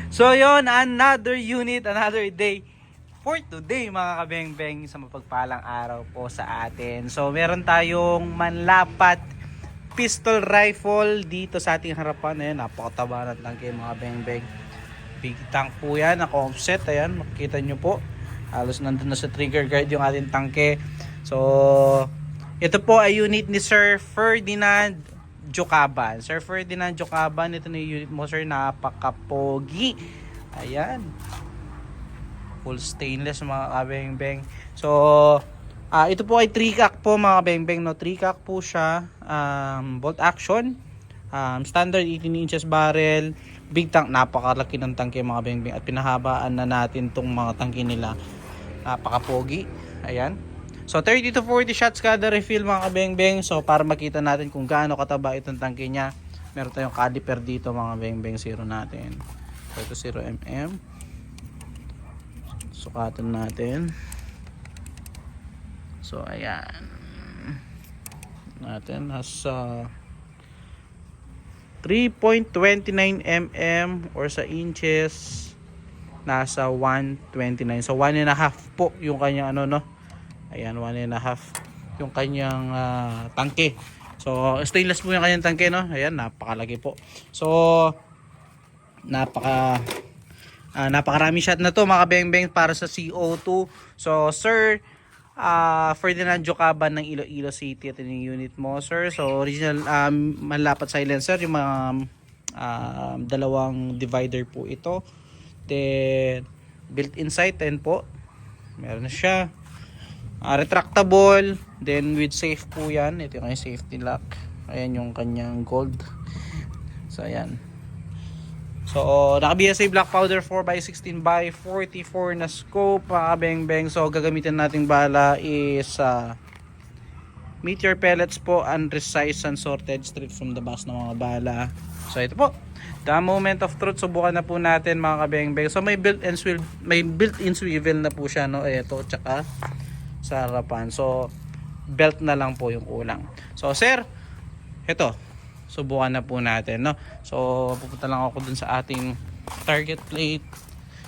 So yon, another unit, another day for today mga kabeng-beng, sa mapagpalang araw po sa atin. So meron tayong manlapat pistol rifle dito sa ating harapan. Ayan, napakataba ng tangke mga beng-beng. Big tank po yan, naka-offset. Ayan, makikita nyo po. Halos nandun na sa trigger guard yung ating tangke. So ito po ay unit ni Sir Ferdinand Jocaban. Sir Ferdinand Jocaban, ito na yung unit mo sir, napakapogi. Ayan, full stainless mga kabeng-beng. So ito po ay 3-cock po mga beng-beng, no? 3-cock po siya, bolt action, standard 18 inches barrel, big tank. Napakalaki ng tangke mga beng-beng, at pinahabaan na natin tong mga tangke nila. Napakapogi. Ayan. So 30 to 40 shots kada refill mga kabeng-beng. So para makita natin kung gaano kataba itong tangke niya, meron tayong caliper dito mga beng-beng, zero natin. So ito 0mm. Sukatan natin. So ayan. Natin nasa 3.29 mm, or sa inches nasa 129. So 1.5 po yung kanyang ano, no. Ayan, 1.5 yung kanyang tangke. So stainless po yung kanyang tangke, no. Ayan, napakalaki po. So napakarami shot na to mga beng-beng para sa CO2. So Sir Ferdinand Jocaban ng Iloilo City, ito yung unit mo sir. So original manlapat silencer, yung mga dalawang divider po ito. Then built-in sight 10 po, meron na siya. Retractable, then with safe po yan. Ito yung safety lock. Ayan yung kanyang gold. So ayan. So naka BSA black powder 4x16x44 na scope mga beng-beng. So gagamitin nating bala is meteor pellets po, unresized unsorted straight from the box ng mga bala. So ito po, the moment of truth. Subukan na po natin mga kabeng-beng. So may built-in swivel na po siya, no. Ito, tsaka sa harapan. So belt na lang po yung kulang. So sir, ito, subukan na po natin, no. So pupunta lang ako dun sa ating target plate.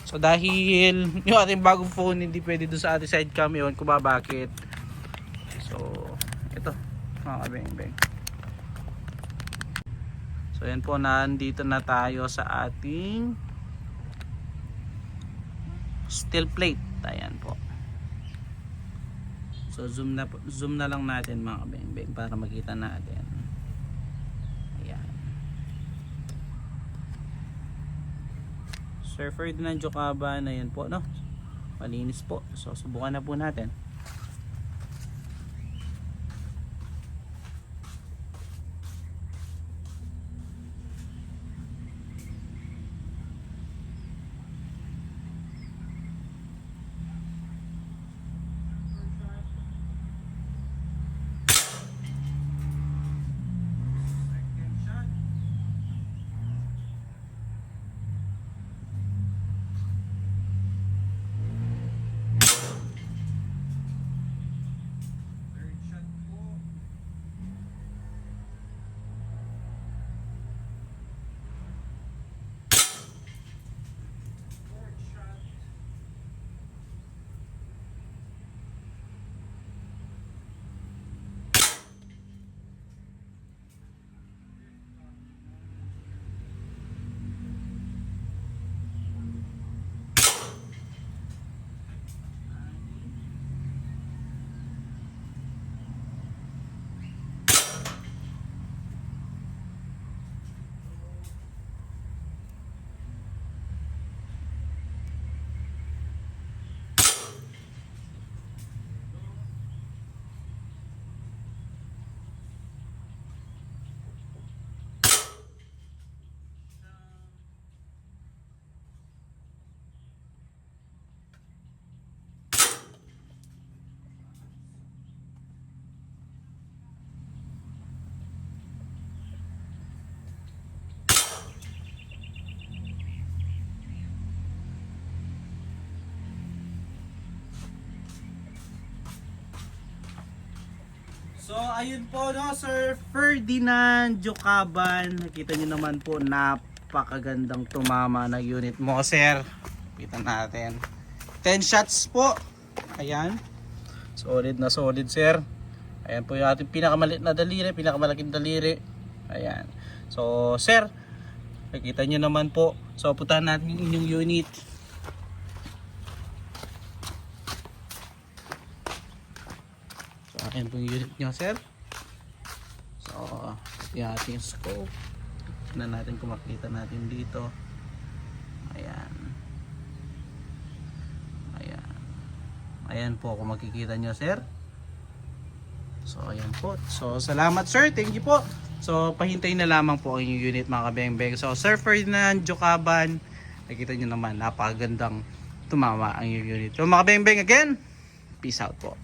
So dahil yung ating bagong phone hindi pwede dun sa ating side cam, yun kung ba bakit. So ito mga kabeng-beng. So yan po, nandito na tayo sa ating steel plate. Ayan po. So zoom na lang natin mga kabeng-beng para makita natin. Ayan. Sir Ferdinand Jocaban, ayan po, no. Malinis po. So subukan na po natin. So ayun po, no, Sir Ferdinand Jocaban. Nakita niyo naman po, napakagandang tumama na unit mo, sir. Kita natin. 10 shots po. Ayan. Solid na solid, sir. Ayan po yung ating pinakamaliit na daliri, pinakamalaking daliri. Ayan. So, sir, nakikita nyo naman po. So, putahan natin yung inyong unit. So, ayan po yung unit nyo, sir. So, yung ating scope. Tignan natin kung makita natin dito. Ayan. Ayan. Ayan po kung makikita nyo, sir. So ayan po. So salamat, sir. Thank you po. So pahintayin na lamang po ang inyong unit, mga kabeng-beng. So Sir Ferdinand Jocaban, nakita nyo naman napakagandang tumama ang inyong unit. So mga kabeng-beng, again, peace out po.